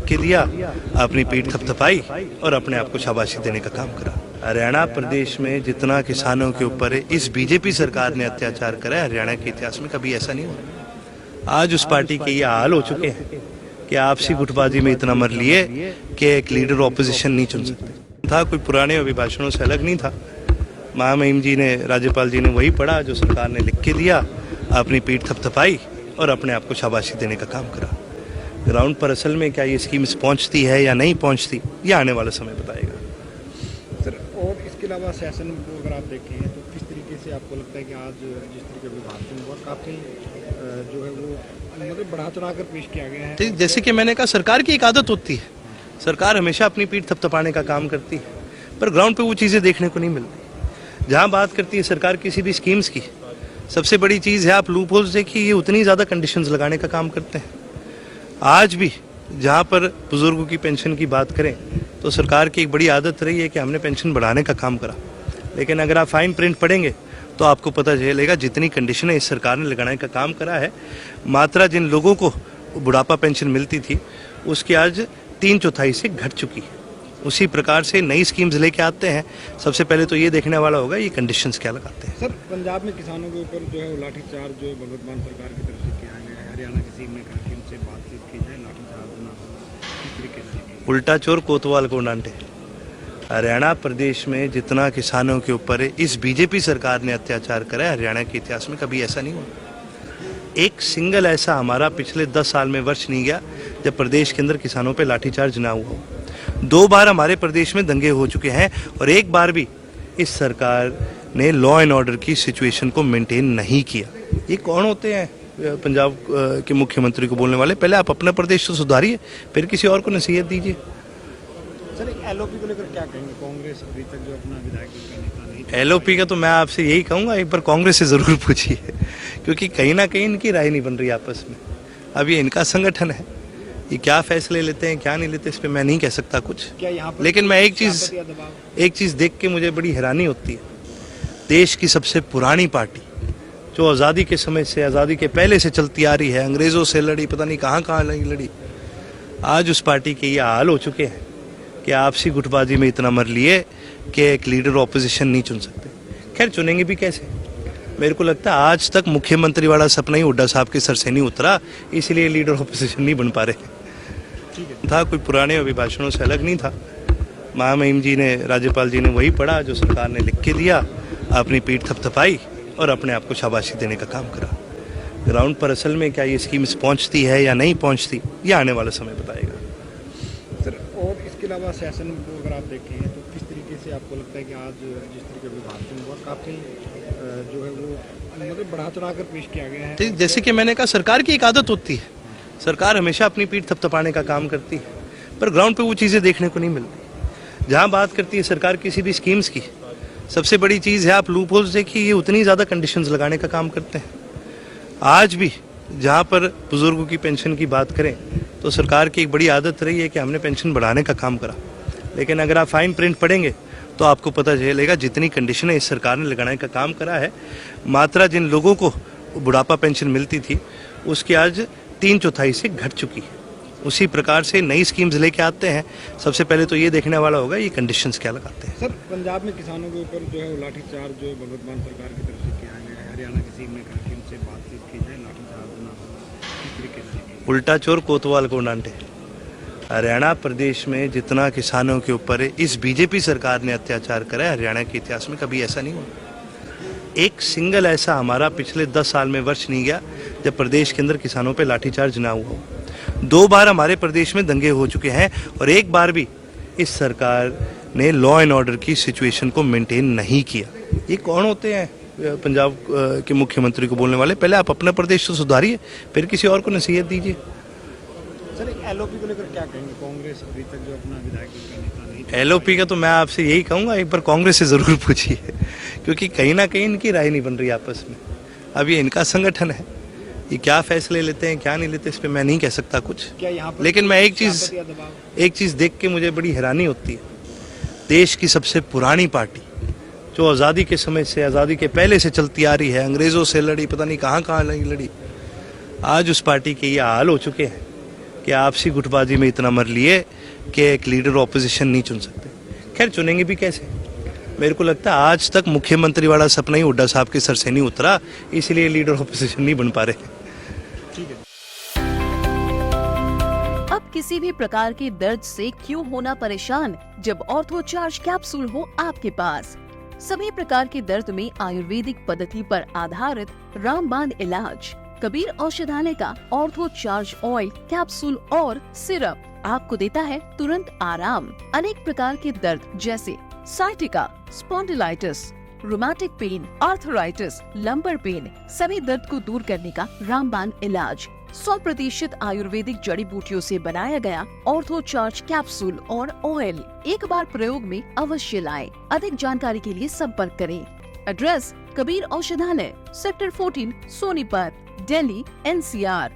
के दिया, अपनी पीठ थपथपाई और अपने आप को शाबाशी देने का काम करा। हरियाणा प्रदेश में जितना किसानों के ऊपर इस बीजेपी सरकार ने अत्याचार करा है, हरियाणा के इतिहास में कभी ऐसा नहीं हुआ। आज उस पार्टी के ये हाल हो चुके हैं कि आपसी गुटबाजी में इतना मर लिए कि एक लीडर ऑपोजिशन नहीं चुन सकते था। कोई पुराने अभिभाषणों से अलग नहीं था। महामहिम जी ने, राज्यपाल जी ने वही पढ़ा जो सरकार ने लिख के दिया, अपनी पीठ थपथपाई और अपने आप को शाबाशी देने का काम करा। ग्राउंड पर असल में क्या ये स्कीम्स पहुंचती है या नहीं पहुंचती, ये आने वाला समय बताएगा। सर, और इसके अलावा सेशन को अगर आप देखें तो किस तरीके से आपको लगता है कि आज जिस तरीके विभाजन हुआ काफ़ी जो है वो मतलब बढ़ा चढ़ा कर पेश किया गया है। जैसे कि मैंने कहा, सरकार की एक आदत होती है, सरकार हमेशा अपनी पीठ थपथपाने का काम करती है, पर ग्राउंड पे वो चीज़ें देखने को नहीं मिलती। जहाँ बात करती है सरकार किसी भी स्कीम्स की, सबसे बड़ी चीज़ है आप लूप होल्स देखिए, ये उतनी ज़्यादा कंडीशंस लगाने का काम करते हैं। आज भी जहाँ पर बुजुर्गों की पेंशन की बात करें तो सरकार की एक बड़ी आदत रही है कि हमने पेंशन बढ़ाने का काम करा, लेकिन अगर आप फाइन प्रिंट पढ़ेंगे तो आपको पता चलेगा जितनी कंडीशनें इस सरकार ने लगाने का काम करा है, मात्रा जिन लोगों को बुढ़ापा पेंशन मिलती थी उसकी आज 3/4 से घट चुकी है। उसी प्रकार से नई स्कीम्स लेके आते हैं। सबसे पहले तो ये देखने वाला होगा ये कंडीशंस क्या लगाते हैं। सर, पंजाब में किसानों के ऊपर जो है वो लाठीचार्ज जो है भगवंत मान सरकार की तरफ से किया गया है। हरियाणा की सीम ने कहा कि उनसे बातचीत की जाए, लाठीचार्ज ना हो। किस तरीके से उल्टा चोर कोतवाल को डांटे। हरियाणा प्रदेश में जितना किसानों के ऊपर इस बीजेपी सरकार ने अत्याचार करा है, हरियाणा के इतिहास में कभी ऐसा नहीं हुआ। एक सिंगल ऐसा हमारा पिछले 10 साल में वर्ष नहीं गया जब प्रदेश के अंदर किसानों पे लाठीचार्ज ना हुआ हो। 2 बार हमारे प्रदेश में दंगे हो चुके हैं और एक बार भी इस सरकार ने लॉ एंड ऑर्डर की सिचुएशन को मेंटेन नहीं किया। ये कौन होते हैं पंजाब के मुख्यमंत्री को बोलने वाले? पहले आप अपना प्रदेश तो सुधारिए, फिर किसी और को नसीहत दीजिए। सर, एलओपी को लेकर क्या कहेंगे? कांग्रेस अभी तक जो अपना विधायक का नेता नहीं। एलओपी का तो मैं आपसे यही कहूँगा, एक बार कांग्रेस से ज़रूर पूछिए, क्योंकि कहीं ना कहीं इनकी राय नहीं बन रही आपस में। अब ये इनका संगठन है, ये क्या फैसले लेते हैं क्या नहीं लेते इस पर मैं नहीं कह सकता कुछ। क्या यहाँ पर लेकिन मैं एक चीज़ देख के मुझे बड़ी हैरानी होती है। देश की सबसे पुरानी पार्टी जो आज़ादी के समय से, आज़ादी के पहले से चलती आ रही है, अंग्रेज़ों से लड़ी, पता नहीं कहाँ लड़ी, आज उस पार्टी के ये हाल हो चुके हैं कि आपसी गुटबाजी में इतना मर लिए कि एक लीडर ऑपोजिशन नहीं चुन सकते। खैर, चुनेंगे भी कैसे? मेरे को लगता है आज तक मुख्यमंत्री वाला सपना ही हुड्डा साहब के सर से नहीं उतरा, इसलिए लीडर ऑपोजिशन नहीं बन पा रहे था। कोई पुराने अभिभाषणों से अलग नहीं था। महामहिम जी ने, राज्यपाल जी ने वही पढ़ा जो सरकार ने लिख के दिया, अपनी पीठ थपथपाई और अपने आप को शाबाशी देने का काम करा। ग्राउंड पर असल में क्या ये स्कीम्स पहुंचती है या नहीं पहुंचती, ये आने वाला समय बताएगा। सर, और इसके अलावा सेशन को अगर आप देखें तो किस तरीके से आपको लगता है कि आज जिस तरीके विभाजन हुआ काफ़ी जो है वो मतलब बढ़ा चढ़ा कर पेश किया गया है। जैसे कि मैंने कहा, सरकार की एक आदत होती है, सरकार हमेशा अपनी पीठ थपथपाने का काम करती है, पर ग्राउंड पे वो चीज़ें देखने को नहीं मिलती। जहाँ बात करती है सरकार किसी भी स्कीम्स की, सबसे बड़ी चीज़ है आप लूप होल्स देखिए, ये उतनी ज़्यादा कंडीशंस लगाने का काम करते हैं। आज भी जहाँ पर बुजुर्गों की पेंशन की बात करें तो सरकार की एक बड़ी आदत रही है कि हमने पेंशन बढ़ाने का काम करा, लेकिन अगर आप फाइन प्रिंट पढ़ेंगे तो आपको पता चलेगा जितनी कंडीशनें इस सरकार ने लगाने का काम करा है, मात्रा जिन लोगों को बुढ़ापा पेंशन मिलती थी उसकी आज 3/4 से घट चुकी है। उसी प्रकार से नई स्कीम्स लेके आते हैं। सबसे पहले तो ये देखने वाला होगा ये कंडीशंस क्या लगाते हैं। सर, पंजाब में किसानों के ऊपर जो है वो लाठीचार्ज जो है भगवंत मान सरकार की तरफ से किया गया है। हरियाणा की सीम ने कहा कि उनसे बातचीत की जाए, लाठीचार्ज ना हो। किस तरीके से उल्टा चोर कोतवाल को डांटे। हरियाणा प्रदेश में जितना किसानों के ऊपर इस बीजेपी सरकार ने अत्याचार करा है, हरियाणा के इतिहास में कभी ऐसा नहीं हुआ। एक सिंगल ऐसा हमारा पिछले 10 साल में वर्ष नहीं गया जब प्रदेश के अंदर किसानों पे लाठीचार्ज ना हुआ हो। 2 बार हमारे प्रदेश में दंगे हो चुके हैं और एक बार भी इस सरकार ने लॉ एंड ऑर्डर की सिचुएशन को मेंटेन नहीं किया। ये कौन होते हैं पंजाब के मुख्यमंत्री को बोलने वाले? पहले आप अपना प्रदेश तो सुधारिए, फिर किसी और को नसीहत दीजिए। सर, एलओपी को लेकर क्या कहेंगे? कांग्रेस अभी तक जो अपना विधायक का नेता नहीं। एलओपी का तो मैं आपसे यही कहूँगा, एक बार कांग्रेस से ज़रूर पूछिए, क्योंकि कहीं ना कहीं इनकी राय नहीं बन रही आपस में। अब ये इनका संगठन है, ये क्या फैसले लेते हैं क्या नहीं लेते इस पर मैं नहीं कह सकता कुछ। क्या यहाँ पर लेकिन मैं एक चीज़ देख के मुझे बड़ी हैरानी होती है। देश की सबसे पुरानी पार्टी जो आज़ादी के समय से, आज़ादी के पहले से चलती आ रही है, अंग्रेज़ों से लड़ी, पता नहीं कहाँ लड़ी, आज उस पार्टी के ये हाल हो चुके हैं कि आपसी गुटबाजी में इतना मर लिए कि एक लीडर ऑपोजिशन नहीं चुन सकते। खैर चुनेंगे भी कैसे? मेरे को लगता है आज तक मुख्यमंत्री वाला सपना ही हुड्डा साहब के सर से नहीं उतरा, इसलिए लीडर ऑपोजिशन नहीं बन पा रहे। ठीक है। अब किसी भी प्रकार के दर्द से क्यों होना परेशान, जब ऑर्थो चार्ज कैप्सूल हो आपके पास। सभी प्रकार के दर्द में आयुर्वेदिक पद्धति पर आधारित रामबाण इलाज। कबीर औषधालय का ऑर्थो चार्ज ऑयल, कैप्सूल और सिरप आपको देता है तुरंत आराम। अनेक प्रकार के दर्द जैसे sciatica, spondylitis, rheumatic pain, arthritis, lumbar pain, सभी दर्द को दूर करने का रामबाण इलाज 100% आयुर्वेदिक जड़ी बूटियों से बनाया गया ऑर्थो चार्ज कैप्सूल और ऑयल एक बार प्रयोग में अवश्य लाएं। अधिक जानकारी के लिए संपर्क करें। एड्रेस: कबीर औषधालय, सेक्टर 14, सोनीपत, दिल्ली, NCR।